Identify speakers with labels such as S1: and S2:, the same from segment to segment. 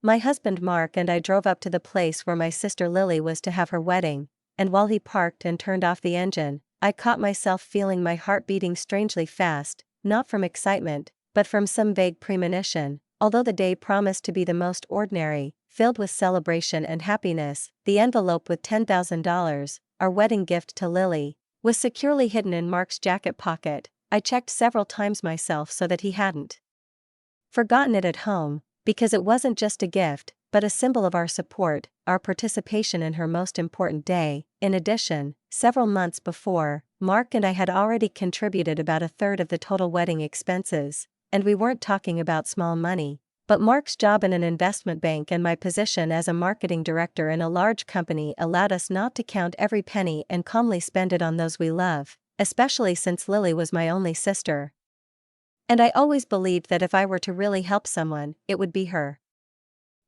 S1: My husband Mark and I drove up to the place where my sister Lily was to have her wedding, and while he parked and turned off the engine, I caught myself feeling my heart beating strangely fast, not from excitement, but from some vague premonition. Although the day promised to be the most ordinary, filled with celebration and happiness, the envelope with $10,000, our wedding gift to Lily, was securely hidden in Mark's jacket pocket. I checked several times myself so that he hadn't forgotten it at home, because it wasn't just a gift, but a symbol of our support, our participation in her most important day. In addition, several months before, Mark and I had already contributed about a third of the total wedding expenses, and we weren't talking about small money. But Mark's job in an investment bank and my position as a marketing director in a large company allowed us not to count every penny and calmly spend it on those we love, especially since Lily was my only sister. And I always believed that if I were to really help someone, it would be her.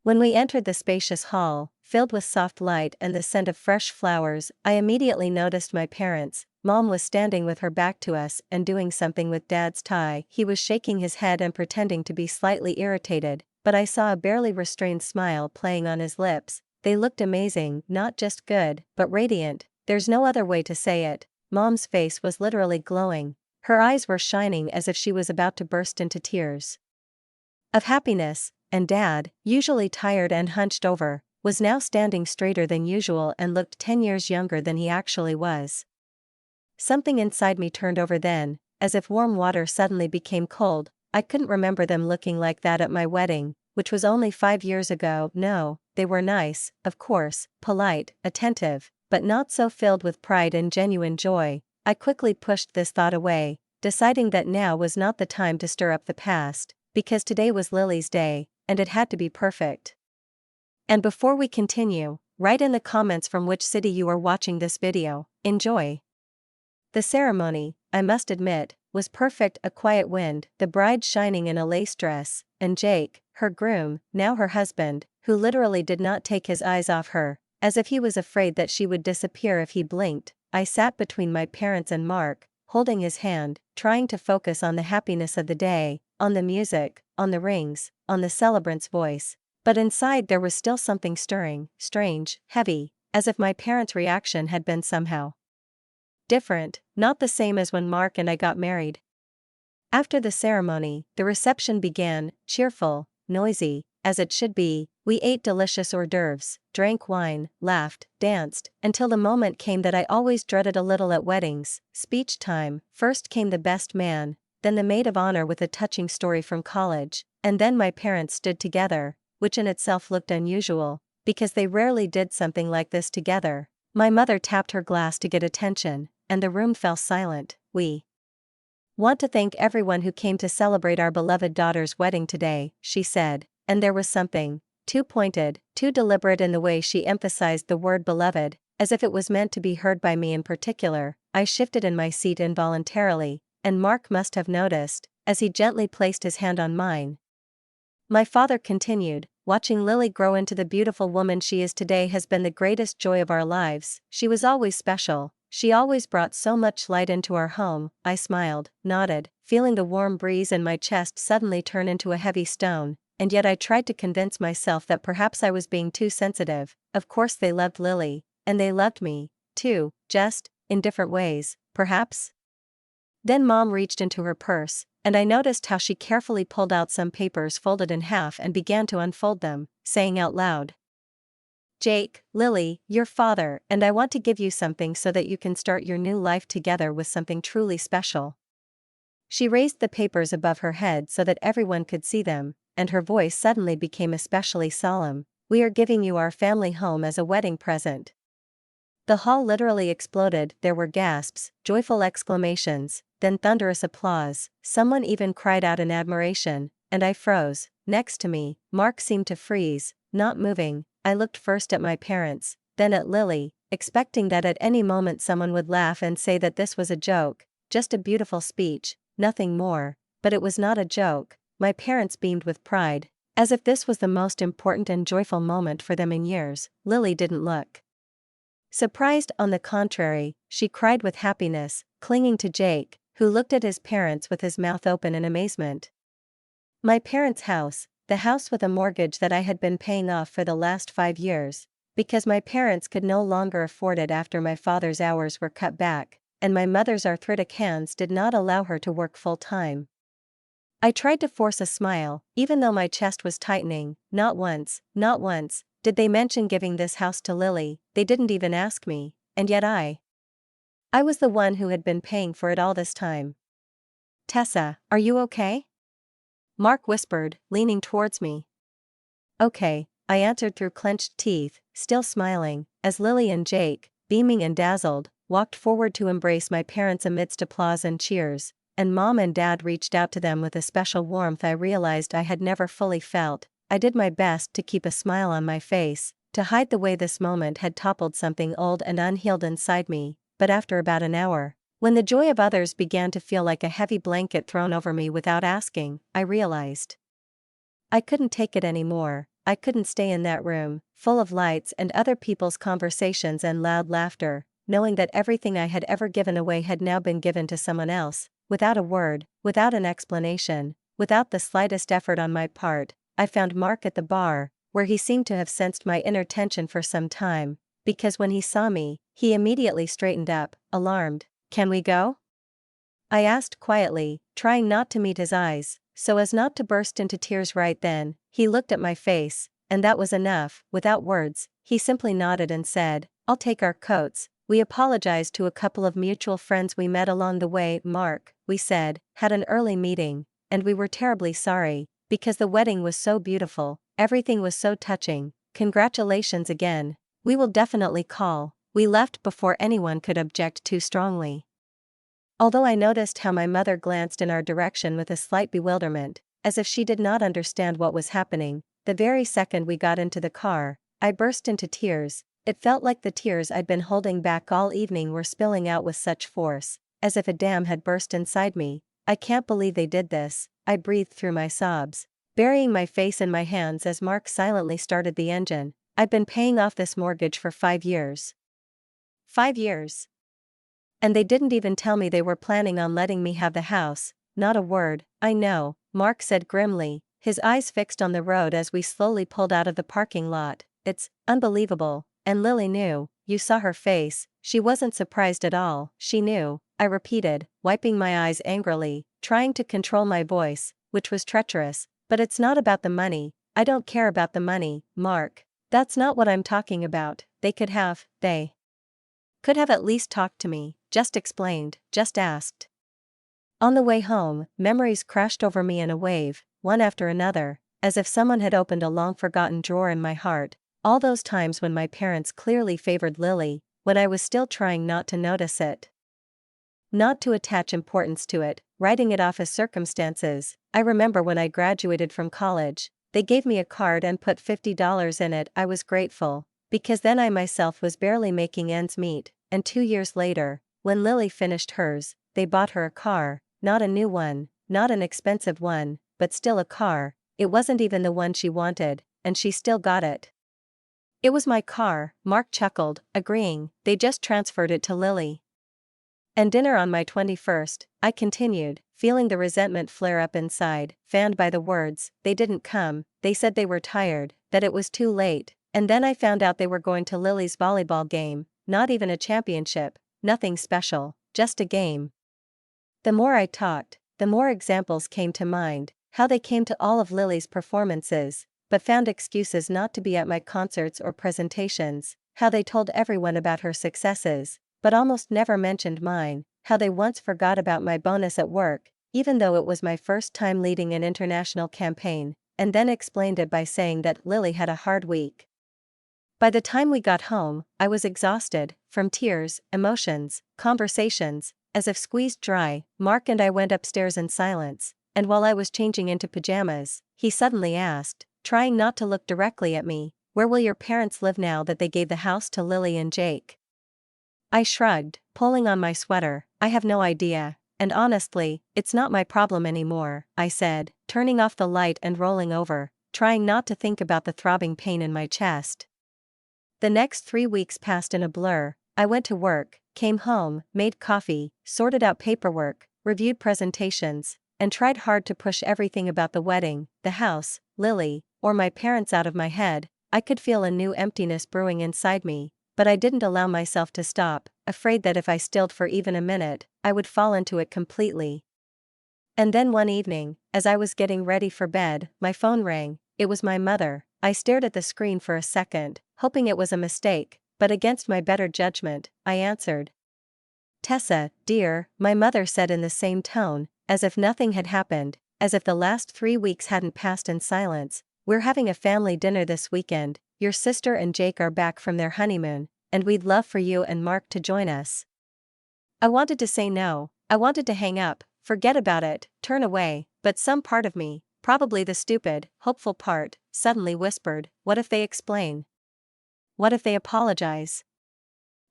S1: When we entered the spacious hall, filled with soft light and the scent of fresh flowers, I immediately noticed my parents. Mom was standing with her back to us and doing something with Dad's tie. He was shaking his head and pretending to be slightly irritated, but I saw a barely restrained smile playing on his lips. They looked amazing, not just good, but radiant. There's no other way to say it. Mom's face was literally glowing. Her eyes were shining as if she was about to burst into tears of happiness, and Dad, usually tired and hunched over, was now standing straighter than usual and looked 10 years younger than he actually was. Something inside me turned over then, as if warm water suddenly became cold. I couldn't remember them looking like that at my wedding, which was only 5 years ago. No, they were nice, of course, polite, attentive, but not so filled with pride and genuine joy. I quickly pushed this thought away, deciding that now was not the time to stir up the past, because today was Lily's day, and it had to be perfect. And before we continue, write in the comments from which city you are watching this video. Enjoy! The ceremony, I must admit, was perfect. A quiet wind, the bride shining in a lace dress, and Jake, her groom, now her husband, who literally did not take his eyes off her, as if he was afraid that she would disappear if he blinked. I sat between my parents and Mark, holding his hand, trying to focus on the happiness of the day, on the music, on the rings, on the celebrant's voice. But inside there was still something stirring, strange, heavy, as if my parents' reaction had been somehow different, not the same as when Mark and I got married. After the ceremony, the reception began, cheerful, noisy, as it should be. We ate delicious hors d'oeuvres, drank wine, laughed, danced, until the moment came that I always dreaded a little at weddings, speech time. First came the best man, then the maid of honor with a touching story from college, and then my parents stood together, which in itself looked unusual, because they rarely did something like this together. My mother tapped her glass to get attention, and the room fell silent. We want to thank everyone who came to celebrate our beloved daughter's wedding today, she said, and there was something too pointed, too deliberate in the way she emphasized the word beloved, as if it was meant to be heard by me in particular. I shifted in my seat involuntarily, and Mark must have noticed, as he gently placed his hand on mine. My father continued, watching Lily grow into the beautiful woman she is today has been the greatest joy of our lives. She was always special. She always brought so much light into our home. I smiled, nodded, feeling the warm breeze in my chest suddenly turn into a heavy stone, and yet I tried to convince myself that perhaps I was being too sensitive. Of course they loved Lily, and they loved me, too, just in different ways, perhaps. Then Mom reached into her purse, and I noticed how she carefully pulled out some papers folded in half and began to unfold them, saying out loud, "Jake, Lily, your father and I want to give you something so that you can start your new life together with something truly special." She raised the papers above her head so that everyone could see them, and her voice suddenly became especially solemn. "We are giving you our family home as a wedding present." The hall literally exploded. There were gasps, joyful exclamations, then thunderous applause. Someone even cried out in admiration, and I froze. Next to me, Mark seemed to freeze, not moving. I looked first at my parents, then at Lily, expecting that at any moment someone would laugh and say that this was a joke, just a beautiful speech, nothing more. But it was not a joke. My parents beamed with pride, as if this was the most important and joyful moment for them in years. Lily didn't look surprised. On the contrary, she cried with happiness, clinging to Jake, who looked at his parents with his mouth open in amazement. My parents' house, the house with a mortgage that I had been paying off for the last 5 years, because my parents could no longer afford it after my father's hours were cut back, and my mother's arthritic hands did not allow her to work full-time. I tried to force a smile, even though my chest was tightening. Not once, did they mention giving this house to Lily. They didn't even ask me, and yet I was the one who had been paying for it all this time. "Tessa, are you okay?" Mark whispered, leaning towards me. "Okay," I answered through clenched teeth, still smiling, as Lily and Jake, beaming and dazzled, walked forward to embrace my parents amidst applause and cheers, and Mom and Dad reached out to them with a special warmth I realized I had never fully felt. I did my best to keep a smile on my face, to hide the way this moment had toppled something old and unhealed inside me, but after about an hour, when the joy of others began to feel like a heavy blanket thrown over me without asking, I realized I couldn't take it anymore. I couldn't stay in that room, full of lights and other people's conversations and loud laughter, knowing that everything I had ever given away had now been given to someone else, without a word, without an explanation, without the slightest effort on my part. I found Mark at the bar, where he seemed to have sensed my inner tension for some time, because when he saw me, he immediately straightened up, alarmed. "Can we go?" I asked quietly, trying not to meet his eyes, so as not to burst into tears right then. He looked at my face, and that was enough. Without words, he simply nodded and said, "I'll take our coats." We apologized to a couple of mutual friends we met along the way. "Mark," we said, "had an early meeting, and we were terribly sorry, because the wedding was so beautiful, everything was so touching. Congratulations again. We will definitely call." We left before anyone could object too strongly. Although I noticed how my mother glanced in our direction with a slight bewilderment, as if she did not understand what was happening, the very second we got into the car, I burst into tears. It felt like the tears I'd been holding back all evening were spilling out with such force, as if a dam had burst inside me. "I can't believe they did this," I breathed through my sobs, burying my face in my hands as Mark silently started the engine. "I've been paying off this mortgage for 5 years. 5 years. And they didn't even tell me they were planning on letting me have the house." "Not a word." "I know," Mark said grimly, his eyes fixed on the road as we slowly pulled out of the parking lot. "It's unbelievable. And Lily knew." "You saw her face. She wasn't surprised at all." "She knew," I repeated, wiping my eyes angrily, trying to control my voice, which was treacherous. "But it's not about the money. I don't care about the money, Mark. That's not what I'm talking about. They could have at least talked to me, just explained, just asked." On the way home, memories crashed over me in a wave, one after another, as if someone had opened a long-forgotten drawer in my heart. All those times when my parents clearly favored Lily, when I was still trying not to notice it, not to attach importance to it, writing it off as circumstances. I remember when I graduated from college, they gave me a card and put $50 in it. I was grateful, because then I myself was barely making ends meet. And 2 years later, when Lily finished hers, they bought her a car, not a new one, not an expensive one, but still a car. It wasn't even the one she wanted, and she still got it. "It was my car," Mark chuckled, agreeing. "They just transferred it to Lily." "And dinner on my 21st, I continued, feeling the resentment flare up inside, fanned by the words. "They didn't come, they said they were tired, that it was too late." And then I found out they were going to Lily's volleyball game. Not even a championship, nothing special, just a game. The more I talked, the more examples came to mind, how they came to all of Lily's performances, but found excuses not to be at my concerts or presentations, how they told everyone about her successes, but almost never mentioned mine, how they once forgot about my bonus at work, even though it was my first time leading an international campaign, and then explained it by saying that Lily had a hard week. By the time we got home, I was exhausted, from tears, emotions, conversations, as if squeezed dry. Mark and I went upstairs in silence, and while I was changing into pajamas, he suddenly asked, trying not to look directly at me, "Where will your parents live now that they gave the house to Lily and Jake?" I shrugged, pulling on my sweater. "I have no idea, and honestly, it's not my problem anymore," I said, turning off the light and rolling over, trying not to think about the throbbing pain in my chest. The next 3 weeks passed in a blur. I went to work, came home, made coffee, sorted out paperwork, reviewed presentations, and tried hard to push everything about the wedding, the house, Lily, or my parents out of my head, I could feel a new emptiness brewing inside me, but I didn't allow myself to stop, afraid that if I stilled for even a minute, I would fall into it completely. And then one evening, as I was getting ready for bed, my phone rang. It was my mother. I stared at the screen for a second, hoping it was a mistake, but against my better judgment, I answered. "Tessa, dear," my mother said in the same tone, as if nothing had happened, as if the last 3 weeks hadn't passed in silence. "We're having a family dinner this weekend. Your sister and Jake are back from their honeymoon, and we'd love for you and Mark to join us." I wanted to say no. I wanted to hang up, forget about it, turn away, but some part of me, probably the stupid, hopeful part, suddenly whispered, "What if they explain? What if they apologize?"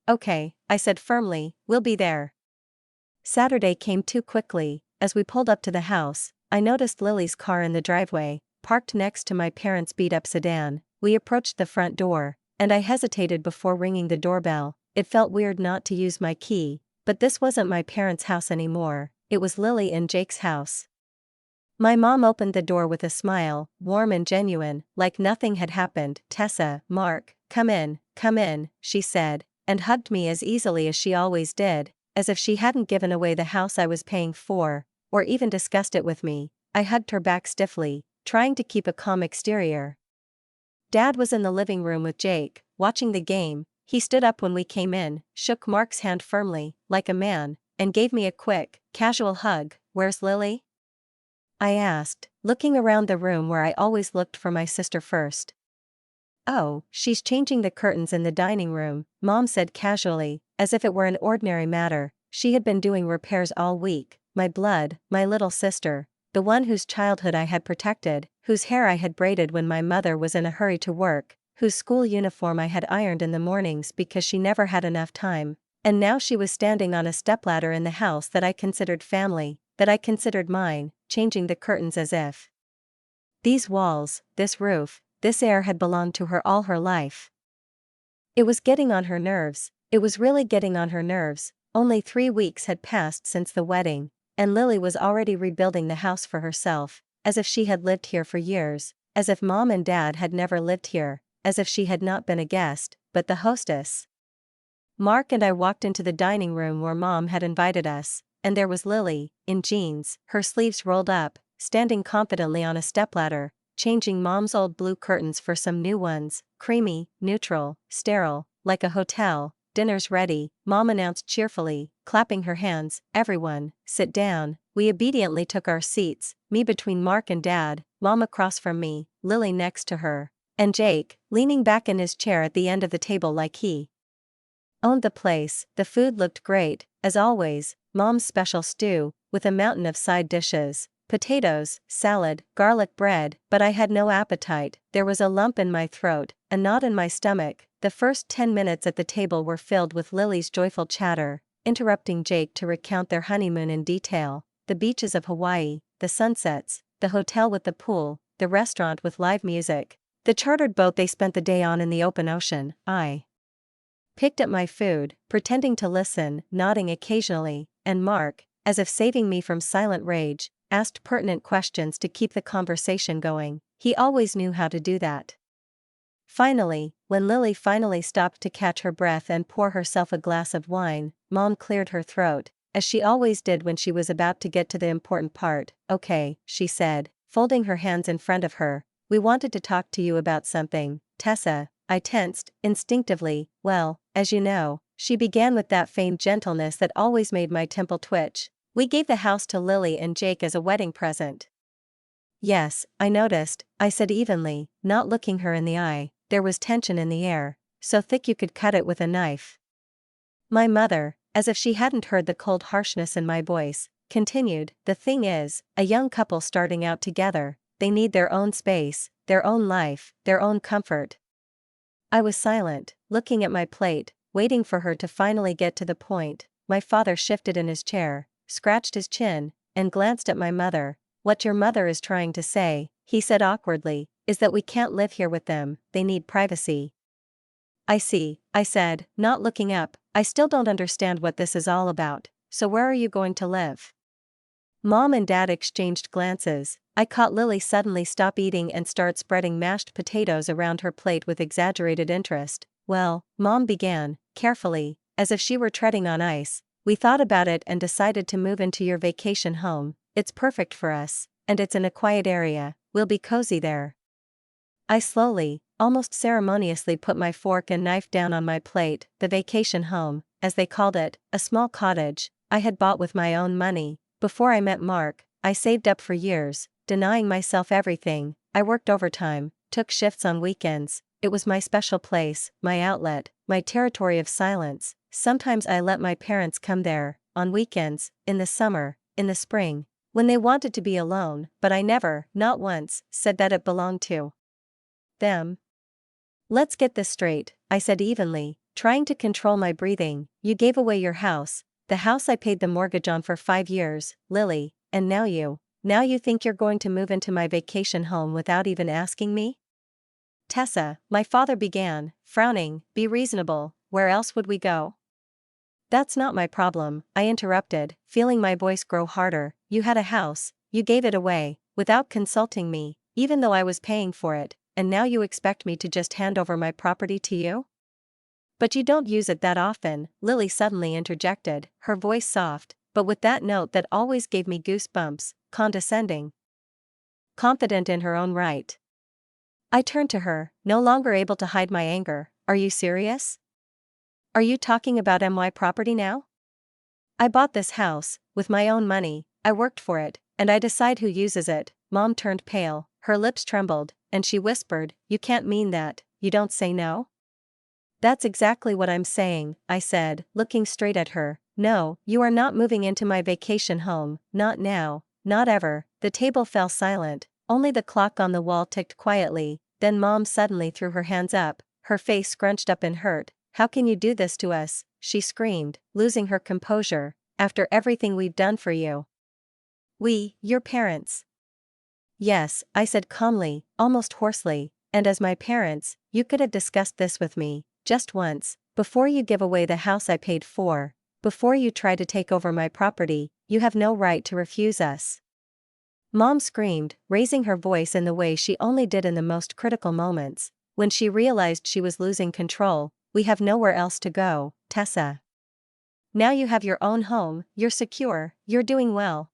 S1: "Okay," I said firmly, "we'll be there." Saturday came too quickly. As we pulled up to the house, I noticed Lily's car in the driveway, parked next to my parents' beat-up sedan. We approached the front door, and I hesitated before ringing the doorbell. It felt weird not to use my key, but this wasn't my parents' house anymore, it was Lily and Jake's house. My mom opened the door with a smile, warm and genuine, like nothing had happened. "Tessa, Mark, come in," she said, and hugged me as easily as she always did, as if she hadn't given away the house I was paying for, or even discussed it with me. I hugged her back stiffly, trying to keep a calm exterior. Dad was in the living room with Jake, watching the game. He stood up when we came in, shook Mark's hand firmly, like a man, and gave me a quick, casual hug. "Where's Lily?" I asked, looking around the room where I always looked for my sister first. "Oh, she's changing the curtains in the dining room," Mom said casually, as if it were an ordinary matter. She had been doing repairs all week. My blood, my little sister, the one whose childhood I had protected, whose hair I had braided when my mother was in a hurry to work, whose school uniform I had ironed in the mornings because she never had enough time. And now she was standing on a stepladder in the house that I considered family, that I considered mine, changing the curtains as if these walls, this roof, this air had belonged to her all her life. It was getting on her nerves. It was really getting on her nerves. Only 3 weeks had passed since the wedding, and Lily was already rebuilding the house for herself, as if she had lived here for years, as if Mom and Dad had never lived here, as if she had not been a guest, but the hostess. Mark and I walked into the dining room where Mom had invited us, and there was Lily, in jeans, her sleeves rolled up, standing confidently on a stepladder, changing Mom's old blue curtains for some new ones, creamy, neutral, sterile, like a hotel. "Dinner's ready," Mom announced cheerfully, clapping her hands. "Everyone, sit down." We obediently took our seats, me between Mark and Dad, Mom across from me, Lily next to her, and Jake, leaning back in his chair at the end of the table like he owned the place. The food looked great, as always. Mom's special stew, with a mountain of side dishes, potatoes, salad, garlic bread, but I had no appetite. There was a lump in my throat, a knot in my stomach. The first 10 minutes at the table were filled with Lily's joyful chatter, interrupting Jake to recount their honeymoon in detail, the beaches of Hawaii, the sunsets, the hotel with the pool, the restaurant with live music, the chartered boat they spent the day on in the open ocean. I picked up my food, pretending to listen, nodding occasionally, and Mark, as if saving me from silent rage, asked pertinent questions to keep the conversation going. He always knew how to do that. Finally, when Lily finally stopped to catch her breath and pour herself a glass of wine, Mom cleared her throat, as she always did when she was about to get to the important part. "Okay," she said, folding her hands in front of her, "we wanted to talk to you about something, Tessa." I tensed, instinctively. "Well, as you know," she began with that feigned gentleness that always made my temple twitch, "we gave the house to Lily and Jake as a wedding present." "Yes, I noticed," I said evenly, not looking her in the eye. There was tension in the air, so thick you could cut it with a knife. My mother, as if she hadn't heard the cold harshness in my voice, continued, "The thing is, a young couple starting out together, they need their own space, their own life, their own comfort." I was silent, looking at my plate, waiting for her to finally get to the point. My father shifted in his chair, scratched his chin, and glanced at my mother. "What your mother is trying to say," he said awkwardly, "is that we can't live here with them, they need privacy." "I see," I said, not looking up. "I still don't understand what this is all about. So where are you going to live?" Mom and Dad exchanged glances, I caught Lily suddenly stop eating and start spreading mashed potatoes around her plate with exaggerated interest. Well, Mom began, carefully, as if she were treading on ice, we thought about it and decided to move into your vacation home. It's perfect for us, and it's in a quiet area, we'll be cozy there. I slowly, almost ceremoniously put my fork and knife down on my plate. The vacation home, as they called it, a small cottage, I had bought with my own money. Before I met Mark, I saved up for years, denying myself everything. I worked overtime, took shifts on weekends. It was my special place, my outlet, my territory of silence. Sometimes I let my parents come there, on weekends, in the summer, in the spring, when they wanted to be alone, but I never, not once, said that it belonged to them. Let's get this straight, I said evenly, trying to control my breathing. You gave away your house, the house I paid the mortgage on for 5 years, Lily, and now you think you're going to move into my vacation home without even asking me? Tessa, my father began, frowning, be reasonable, where else would we go? That's not my problem, I interrupted, feeling my voice grow harder. You had a house, you gave it away, without consulting me, even though I was paying for it, and now you expect me to just hand over my property to you? But you don't use it that often, Lily suddenly interjected, her voice soft, but with that note that always gave me goosebumps, condescending. Confident in her own right. I turned to her, no longer able to hide my anger. Are you serious? Are you talking about my property now? I bought this house, with my own money, I worked for it, and I decide who uses it. Mom turned pale, her lips trembled, and she whispered, you can't mean that, you don't say no? That's exactly what I'm saying, I said, looking straight at her. No, you are not moving into my vacation home, not now, not ever. The table fell silent, only the clock on the wall ticked quietly. Then Mom suddenly threw her hands up, her face scrunched up in hurt. How can you do this to us? She screamed, losing her composure, after everything we've done for you. We, your parents. Yes, I said calmly, almost hoarsely, and as my parents, you could have discussed this with me, just once, before you give away the house I paid for, before you try to take over my property. You have no right to refuse us. Mom screamed, raising her voice in the way she only did in the most critical moments, when she realized she was losing control. We have nowhere else to go, Tessa. Now you have your own home, you're secure, you're doing well.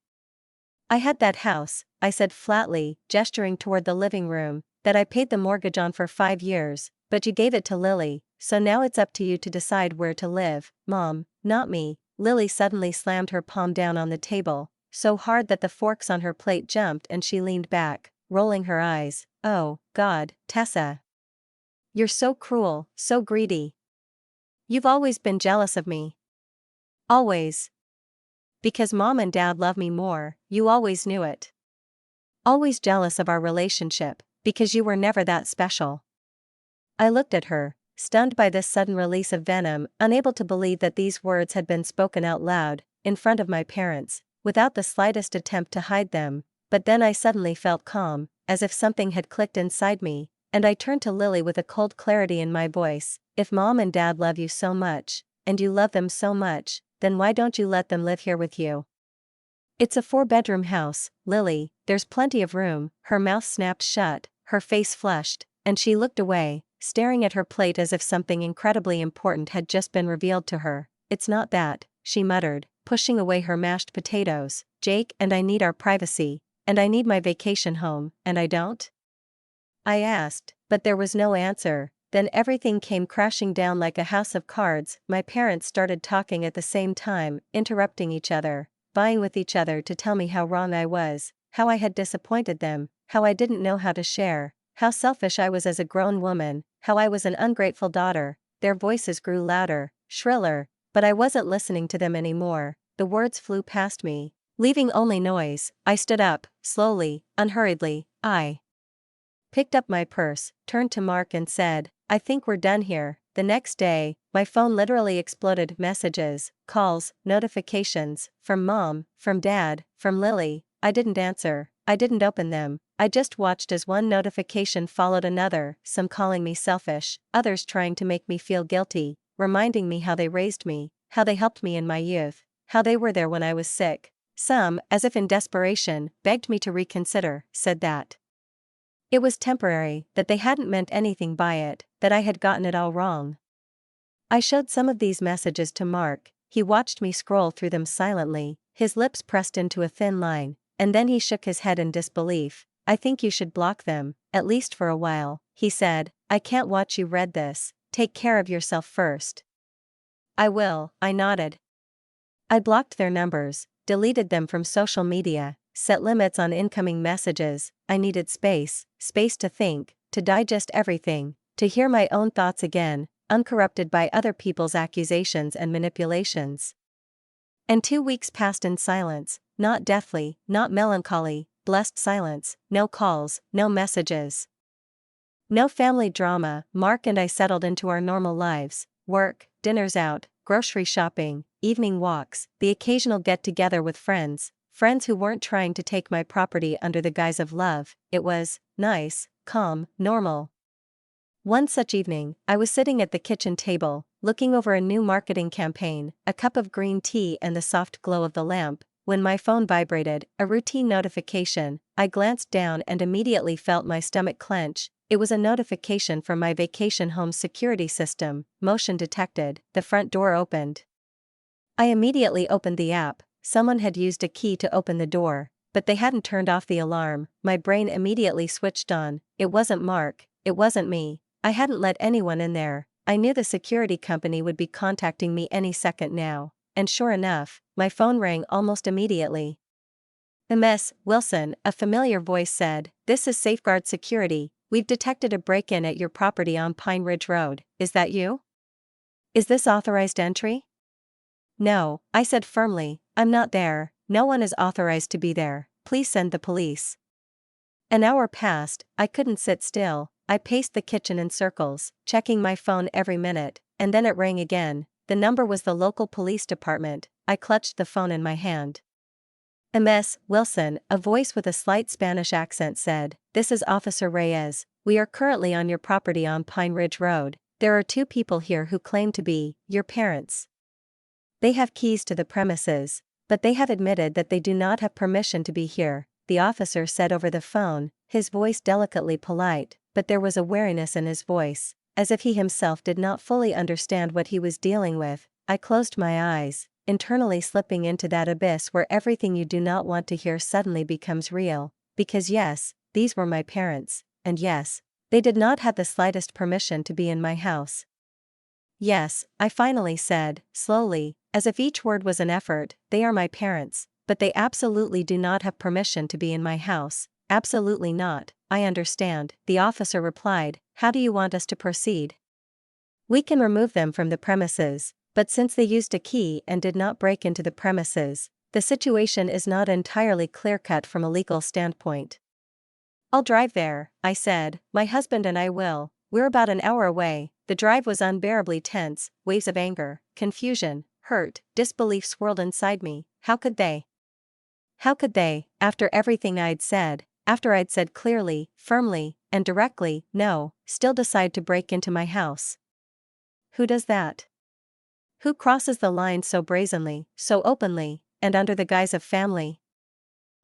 S1: I had that house, I said flatly, gesturing toward the living room, that I paid the mortgage on for 5 years, but you gave it to Lily, so now it's up to you to decide where to live. Mom, not me. Lily suddenly slammed her palm down on the table, so hard that the forks on her plate jumped and she leaned back, rolling her eyes. Oh, God, Tessa. You're so cruel, so greedy. You've always been jealous of me. Always. Because Mom and Dad love me more, you always knew it. Always jealous of our relationship, because you were never that special. I looked at her, stunned by this sudden release of venom, unable to believe that these words had been spoken out loud, in front of my parents, without the slightest attempt to hide them. But then I suddenly felt calm, as if something had clicked inside me, and I turned to Lily with a cold clarity in my voice. If Mom and Dad love you so much, and you love them so much, then why don't you let them live here with you? It's a 4-bedroom house, Lily, there's plenty of room. Her mouth snapped shut, her face flushed, and she looked away, staring at her plate as if something incredibly important had just been revealed to her. It's not that, she muttered, pushing away her mashed potatoes. Jake and I need our privacy, and I need my vacation home, and I don't? I asked, but there was no answer. Then everything came crashing down like a house of cards. My parents started talking at the same time, interrupting each other, vying with each other to tell me how wrong I was, how I had disappointed them, how I didn't know how to share, how selfish I was as a grown woman, how I was an ungrateful daughter. Their voices grew louder, shriller, but I wasn't listening to them anymore. The words flew past me, leaving only noise. I stood up, slowly, unhurriedly. I picked up my purse, turned to Mark and said, I think we're done here. The next day, my phone literally exploded. Messages, calls, notifications, from Mom, from Dad, from Lily. I didn't answer, I didn't open them, I just watched as one notification followed another, some calling me selfish, others trying to make me feel guilty, reminding me how they raised me, how they helped me in my youth, how they were there when I was sick. Some, as if in desperation, begged me to reconsider, said that it was temporary, that they hadn't meant anything by it, that I had gotten it all wrong. I showed some of these messages to Mark. He watched me scroll through them silently, his lips pressed into a thin line, and then he shook his head in disbelief. I think you should block them, at least for a while, he said. I can't watch you read this. Take care of yourself first. I will, I nodded. I blocked their numbers, deleted them from social media, set limits on incoming messages. I needed space to think, to digest everything, to hear my own thoughts again, uncorrupted by other people's accusations and manipulations. And 2 weeks passed in silence, not deathly, not melancholy, blessed silence, no calls, no messages. No family drama. Mark and I settled into our normal lives, work, dinners out, grocery shopping, evening walks, the occasional get-together with friends who weren't trying to take my property under the guise of love. It was nice, calm, normal. One such evening, I was sitting at the kitchen table, looking over a new marketing campaign, a cup of green tea and the soft glow of the lamp, when my phone vibrated, a routine notification. I glanced down and immediately felt my stomach clench. It was a notification from my vacation home security system. Motion detected. The front door opened. I immediately opened the app. Someone had used a key to open the door, but they hadn't turned off the alarm. My brain immediately switched on. It wasn't Mark. It wasn't me. I hadn't let anyone in there. I knew the security company would be contacting me any second now. And sure enough, my phone rang almost immediately. "Ms. Wilson," a familiar voice said, "this is Safeguard Security. We've detected a break-in at your property on Pine Ridge Road. Is that you? Is this authorized entry?" "No," I said firmly, "I'm not there. No one is authorized to be there. Please send the police." An hour passed. I couldn't sit still. I paced the kitchen in circles, checking my phone every minute, and then it rang again. The number was the local police department. I clutched the phone in my hand. "Ms. Wilson," a voice with a slight Spanish accent said, "this is Officer Reyes. We are currently on your property on Pine Ridge Road. There are 2 people here who claim to be your parents. They have keys to the premises, but they have admitted that they do not have permission to be here," the officer said over the phone, his voice delicately polite, but there was a wariness in his voice, as if he himself did not fully understand what he was dealing with. I closed my eyes, internally slipping into that abyss where everything you do not want to hear suddenly becomes real, because yes, these were my parents, and yes, they did not have the slightest permission to be in my house. "Yes," I finally said, slowly, as if each word was an effort, "they are my parents, but they absolutely do not have permission to be in my house. Absolutely not." "I understand," the officer replied. "How do you want us to proceed?" "We can remove them from the premises, but since they used a key and did not break into the premises, the situation is not entirely clear-cut from a legal standpoint." "I'll drive there," I said. "My husband and I will. We're about an hour away." The drive was unbearably tense. Waves of anger, confusion, hurt, disbelief swirled inside me. How could they? How could they, after everything I'd said, after I'd said clearly, firmly, and directly, no, still decide to break into my house? Who does that? Who crosses the line so brazenly, so openly, and under the guise of family?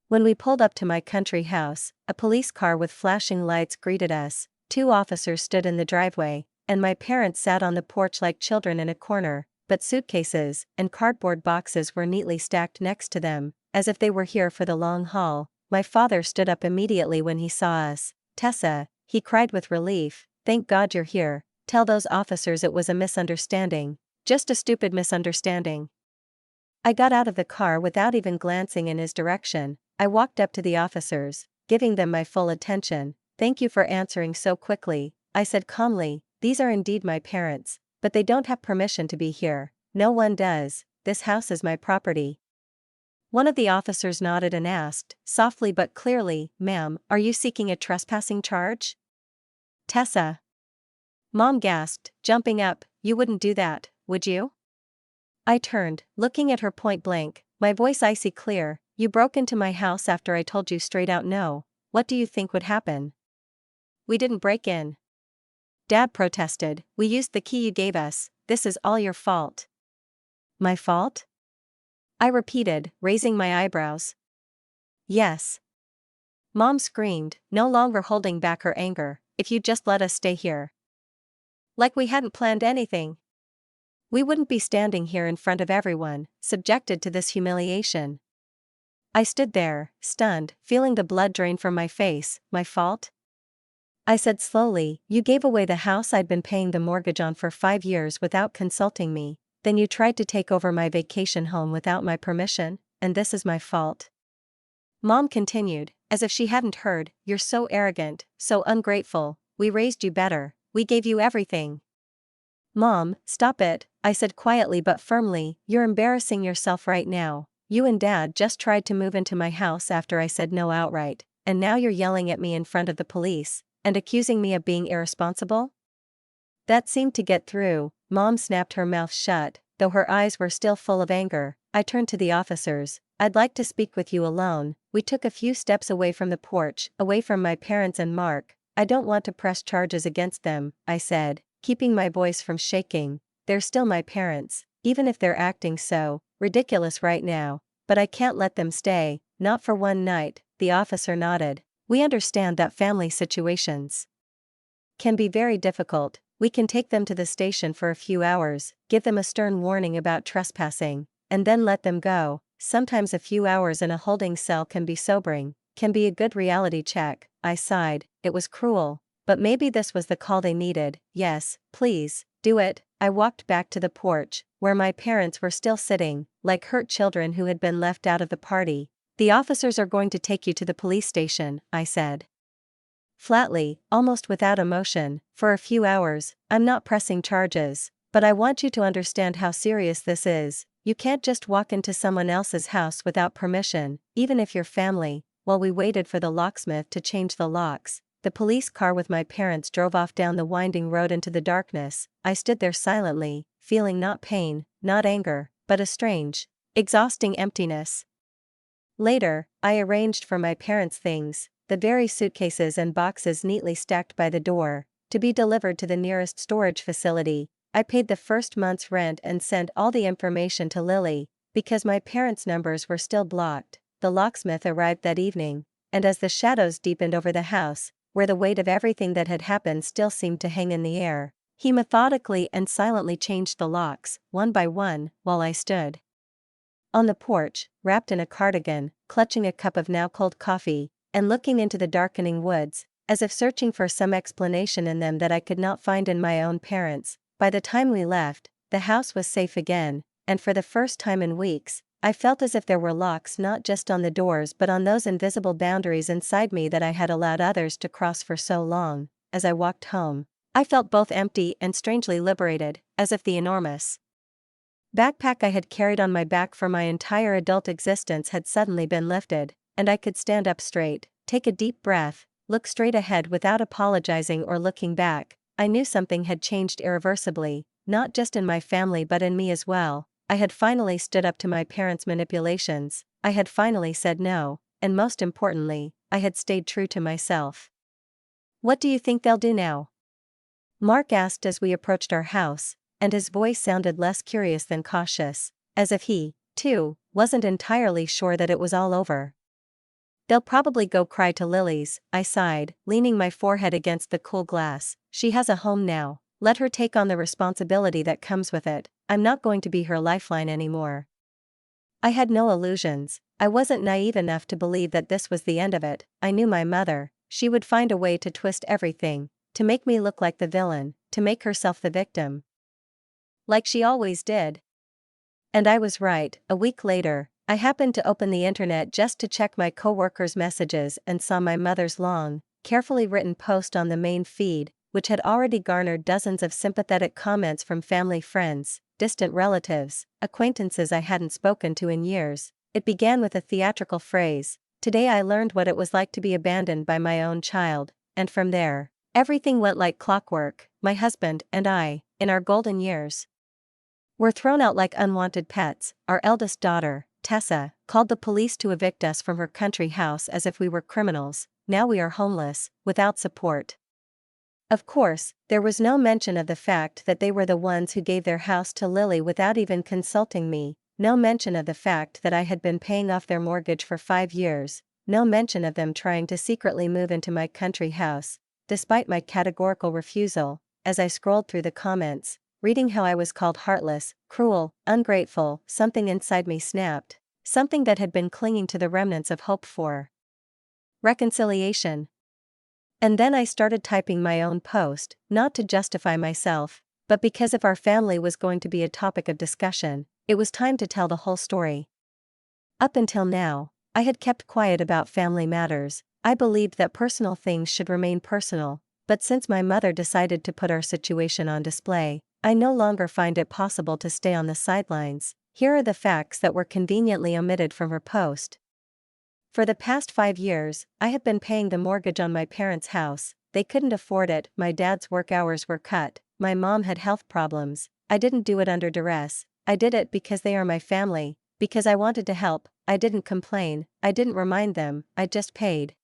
S1: When we pulled up to my country house, a police car with flashing lights greeted us. 2 officers stood in the driveway, and my parents sat on the porch like children in a corner, but suitcases and cardboard boxes were neatly stacked next to them, as if they were here for the long haul. My father stood up immediately when he saw us. "Tessa," he cried with relief, "thank God you're here. Tell those officers it was a misunderstanding. Just a stupid misunderstanding." I got out of the car without even glancing in his direction. I walked up to the officers, giving them my full attention. "Thank you for answering so quickly," I said calmly. "These are indeed my parents, but they don't have permission to be here. No one does. This house is my property." One of the officers nodded and asked, softly but clearly, "Ma'am, are you seeking a trespassing charge?" "Tessa." Mom gasped, jumping up, "You wouldn't do that, would you?" I turned, looking at her point blank, my voice icy clear. "You broke into my house after I told you straight out no. What do you think would happen?" "We didn't break in." Dad protested. "We used the key you gave us. This is all your fault." "My fault?" I repeated, raising my eyebrows. Yes. Mom screamed, no longer holding back her anger. If you'd just let us stay here. Like we hadn't planned anything. We wouldn't be standing here in front of everyone, subjected to this humiliation. I stood there, stunned, feeling the blood drain from my face. My fault? I said slowly, you gave away the house I'd been paying the mortgage on for 5 years without consulting me, then you tried to take over my vacation home without my permission, and this is my fault. Mom continued, as if she hadn't heard, you're so arrogant, so ungrateful, we raised you better, we gave you everything. Mom, stop it, I said quietly but firmly, you're embarrassing yourself right now. You and Dad just tried to move into my house after I said no outright, and now you're yelling at me in front of the police, and accusing me of being irresponsible? That seemed to get through. Mom snapped her mouth shut, though her eyes were still full of anger. I turned to the officers. I'd like to speak with you alone. We took a few steps away from the porch, away from my parents and Mark. I don't want to press charges against them, I said, keeping my voice from shaking. They're still my parents, even if they're acting so ridiculous right now, but I can't let them stay, not for one night. The officer nodded. We understand that family situations can be very difficult. We can take them to the station for a few hours, give them a stern warning about trespassing, and then let them go. Sometimes a few hours in a holding cell can be sobering, can be a good reality check. I sighed, it was cruel, but maybe this was the call they needed. Yes, please, do it. I walked back to the porch, where my parents were still sitting, like hurt children who had been left out of the party. The officers are going to take you to the police station, I said. Flatly, almost without emotion, for a few hours. I'm not pressing charges, but I want you to understand how serious this is. You can't just walk into someone else's house without permission, even if you're family. While we waited for the locksmith to change the locks, the police car with my parents drove off down the winding road into the darkness. I stood there silently, feeling not pain, not anger, but a strange, exhausting emptiness. Later, I arranged for my parents' things, the very suitcases and boxes neatly stacked by the door, to be delivered to the nearest storage facility. I paid the first month's rent and sent all the information to Lily, because my parents' numbers were still blocked. The locksmith arrived that evening, and as the shadows deepened over the house, where the weight of everything that had happened still seemed to hang in the air, he methodically and silently changed the locks, one by one, while I stood on the porch, wrapped in a cardigan, clutching a cup of now cold coffee, and looking into the darkening woods, as if searching for some explanation in them that I could not find in my own parents. By the time we left, the house was safe again, and for the first time in weeks, I felt as if there were locks not just on the doors but on those invisible boundaries inside me that I had allowed others to cross for so long. As I walked home, I felt both empty and strangely liberated, as if the enormous backpack I had carried on my back for my entire adult existence had suddenly been lifted, and I could stand up straight, take a deep breath, look straight ahead without apologizing or looking back. I knew something had changed irreversibly, not just in my family but in me as well. I had finally stood up to my parents' manipulations, I had finally said no, and most importantly, I had stayed true to myself. What do you think they'll do now? Mark asked as we approached our house, and his voice sounded less curious than cautious, as if he, too, wasn't entirely sure that it was all over. They'll probably go cry to Lily's, I sighed, leaning my forehead against the cool glass. She has a home now, let her take on the responsibility that comes with it. I'm not going to be her lifeline anymore. I had no illusions. I wasn't naive enough to believe that this was the end of it. I knew my mother. She would find a way to twist everything, to make me look like the villain, to make herself the victim. Like she always did. And I was right. A week later, I happened to open the internet just to check my coworkers' messages and saw my mother's long, carefully written post on the main feed, which had already garnered dozens of sympathetic comments from family friends, distant relatives, acquaintances I hadn't spoken to in years. It began with a theatrical phrase, "Today I learned what it was like to be abandoned by my own child," and from there, everything went like clockwork. My husband and I, in our golden years, were thrown out like unwanted pets. Our eldest daughter, Tessa, called the police to evict us from her country house as if we were criminals. Now we are homeless, without support. Of course, there was no mention of the fact that they were the ones who gave their house to Lily without even consulting me. no mention of the fact that I had been paying off their mortgage for 5 years, no mention of them trying to secretly move into my country house, despite my categorical refusal. As I scrolled through the comments, reading how I was called heartless, cruel, ungrateful, something inside me snapped. Something that had been clinging to the remnants of hope for reconciliation. And then I started typing my own post, not to justify myself, but because if our family was going to be a topic of discussion, it was time to tell the whole story. Up until now, I had kept quiet about family matters. I believed that personal things should remain personal, but since my mother decided to put our situation on display, I no longer find it possible to stay on the sidelines. Here are the facts that were conveniently omitted from her post. For the past 5 years, I have been paying the mortgage on my parents' house. They couldn't afford it, my dad's work hours were cut, my mom had health problems. I didn't do it under duress, I did it because they are my family, because I wanted to help. I didn't complain, I didn't remind them, I just paid.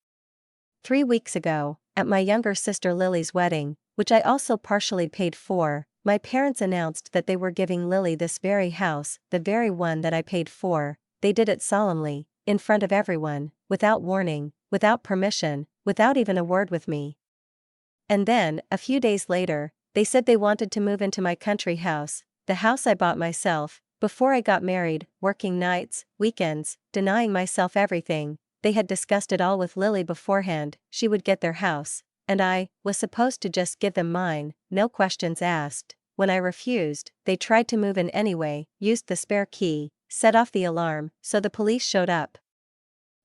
S1: 3 weeks ago, at my younger sister Lily's wedding, which I also partially paid for, my parents announced that they were giving Lily this very house, the very one that I paid for. They did it solemnly, in front of everyone, without warning, without permission, without even a word with me. And then, a few days later, they said they wanted to move into my country house, the house I bought myself, before I got married, working nights, weekends, denying myself everything. They had discussed it all with Lily beforehand. She would get their house, and I was supposed to just give them mine, no questions asked. When I refused, they tried to move in anyway, used the spare key, set off the alarm, so the police showed up.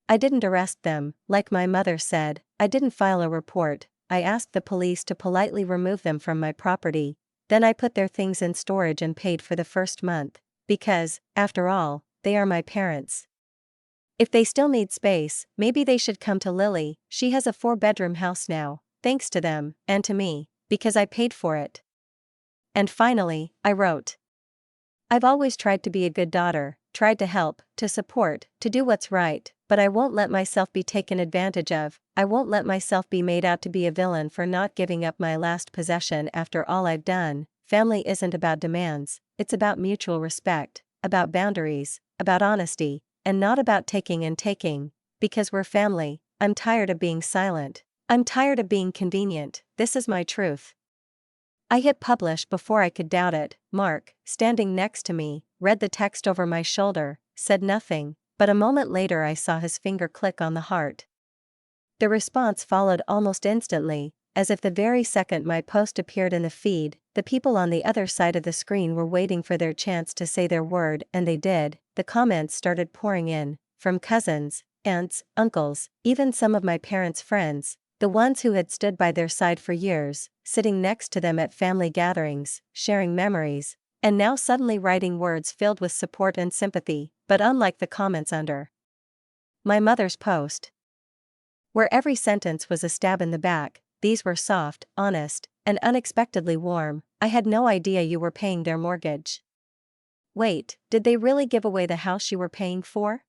S1: I didn't arrest them, like my mother said, I didn't file a report. I asked the police to politely remove them from my property. Then I put their things in storage and paid for the first month, because, after all, they are my parents. If they still need space, maybe they should come to Lily. She has a 4-bedroom house now, thanks to them, and to me, because I paid for it. And finally, I wrote. I've always tried to be a good daughter, tried to help, to support, to do what's right, but I won't let myself be taken advantage of. I won't let myself be made out to be a villain for not giving up my last possession after all I've done. Family isn't about demands, it's about mutual respect, about boundaries, about honesty, and not about taking and taking. Because we're family, I'm tired of being silent. I'm tired of being convenient. This is my truth. I hit publish before I could doubt it. Mark, standing next to me, read the text over my shoulder, said nothing, but a moment later I saw his finger click on the heart. The response followed almost instantly, as if the very second my post appeared in the feed, the people on the other side of the screen were waiting for their chance to say their word, and they did. The comments started pouring in, from cousins, aunts, uncles, even some of my parents' friends, the ones who had stood by their side for years, sitting next to them at family gatherings, sharing memories, and now suddenly writing words filled with support and sympathy, but unlike the comments under my mother's post, where every sentence was a stab in the back, these were soft, honest, and unexpectedly warm. I had no idea you were paying their mortgage. Wait, did they really give away the house you were paying for?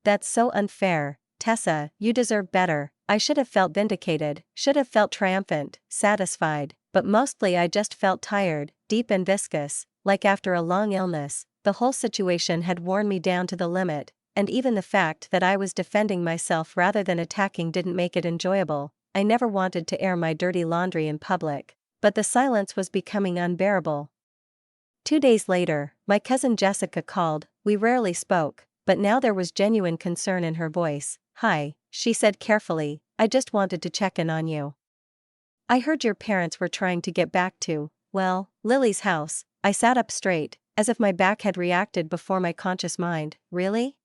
S1: That's so unfair, Tessa, you deserve better. I should have felt vindicated, should have felt triumphant, satisfied, but mostly I just felt tired, deep and viscous, like after a long illness. The whole situation had worn me down to the limit, and even the fact that I was defending myself rather than attacking didn't make it enjoyable. I never wanted to air my dirty laundry in public, but the silence was becoming unbearable. 2 days later, my cousin Jessica called. We rarely spoke, but now there was genuine concern in her voice. Hi, she said carefully, I just wanted to check in on you. I heard your parents were trying to get back to, well, Lily's house. I sat up straight, as if my back had reacted before my conscious mind. Really?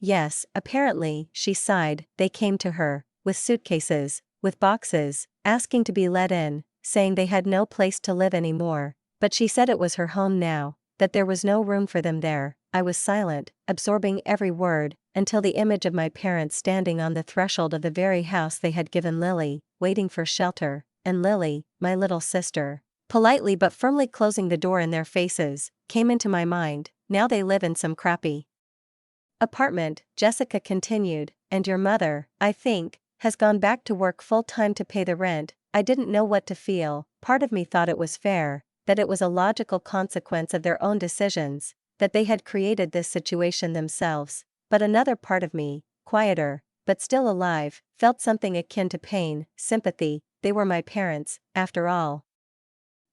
S1: Yes, apparently, she sighed. They came to her, with suitcases, with boxes, asking to be let in, saying they had no place to live anymore, but she said it was her home now, that there was no room for them there. I was silent, absorbing every word, until the image of my parents standing on the threshold of the very house they had given Lily, waiting for shelter, and Lily, my little sister, politely but firmly closing the door in their faces, came into my mind. Now they live in some crappy apartment, Jessica continued, and your mother, I think, has gone back to work full-time to pay the rent. I didn't know what to feel. Part of me thought it was fair, that it was a logical consequence of their own decisions, that they had created this situation themselves. But another part of me, quieter, but still alive, felt something akin to pain, sympathy. They were my parents, after all.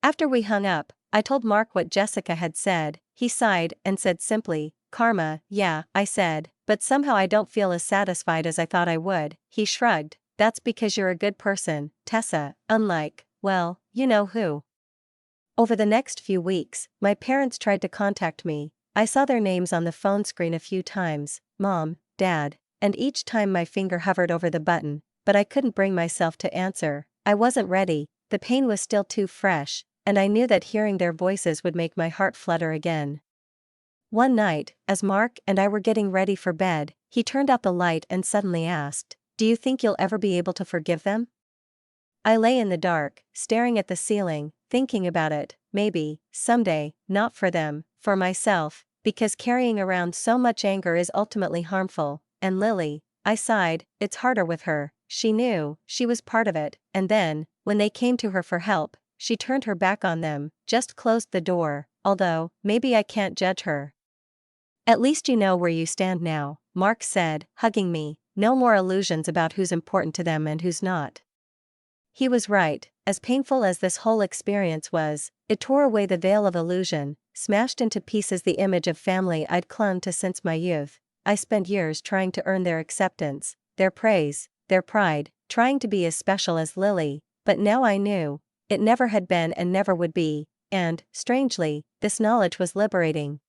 S1: After we hung up, I told Mark what Jessica had said. He sighed and said simply, "Karma, yeah," I said, "but somehow I don't feel as satisfied as I thought I would." He shrugged. "That's because you're a good person, Tessa, unlike, well, you know who." Over the next few weeks, my parents tried to contact me. I saw their names on the phone screen a few times, Mom, Dad, and each time my finger hovered over the button, but I couldn't bring myself to answer. I wasn't ready, the pain was still too fresh, and I knew that hearing their voices would make my heart flutter again. One night, as Mark and I were getting ready for bed, he turned out the light and suddenly asked, "Do you think you'll ever be able to forgive them?" I lay in the dark, staring at the ceiling, thinking about it. Maybe, someday, not for them, for myself, because carrying around so much anger is ultimately harmful. And Lily, I sighed, it's harder with her. She knew, she was part of it, and then, when they came to her for help, she turned her back on them, just closed the door. Although, maybe I can't judge her. "At least you know where you stand now," Mark said, hugging me. "No more illusions about who's important to them and who's not." He was right. As painful as this whole experience was, it tore away the veil of illusion, smashed into pieces the image of family I'd clung to since my youth. I spent years trying to earn their acceptance, their praise, their pride, trying to be as special as Lily, but now I knew, it never had been and never would be, and, strangely, this knowledge was liberating.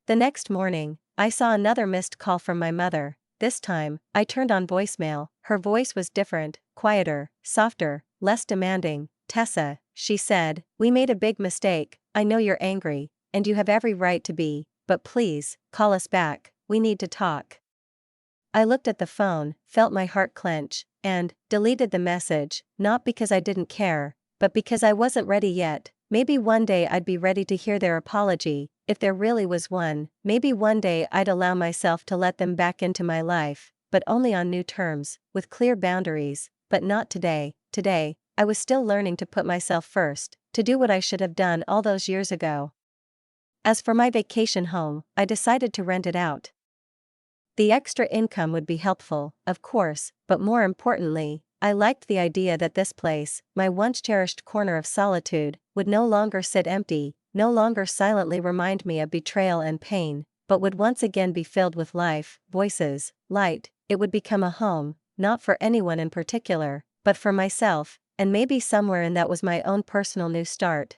S1: The next morning, I saw another missed call from my mother. This time, I turned on voicemail. Her voice was different, quieter, softer, less demanding. "Tessa," she said, "we made a big mistake. I know you're angry, and you have every right to be, but please, call us back, we need to talk." I looked at the phone, felt my heart clench, and deleted the message, not because I didn't care, but because I wasn't ready yet. Maybe one day I'd be ready to hear their apology, if there really was one. Maybe one day I'd allow myself to let them back into my life, but only on new terms, with clear boundaries. But not today. Today, I was still learning to put myself first, to do what I should have done all those years ago. As for my vacation home, I decided to rent it out. The extra income would be helpful, of course, but more importantly, I liked the idea that this place, my once cherished corner of solitude, would no longer sit empty, no longer silently remind me of betrayal and pain, but would once again be filled with life, voices, light. It would become a home, not for anyone in particular, but for myself, and maybe somewhere in that was my own personal new start.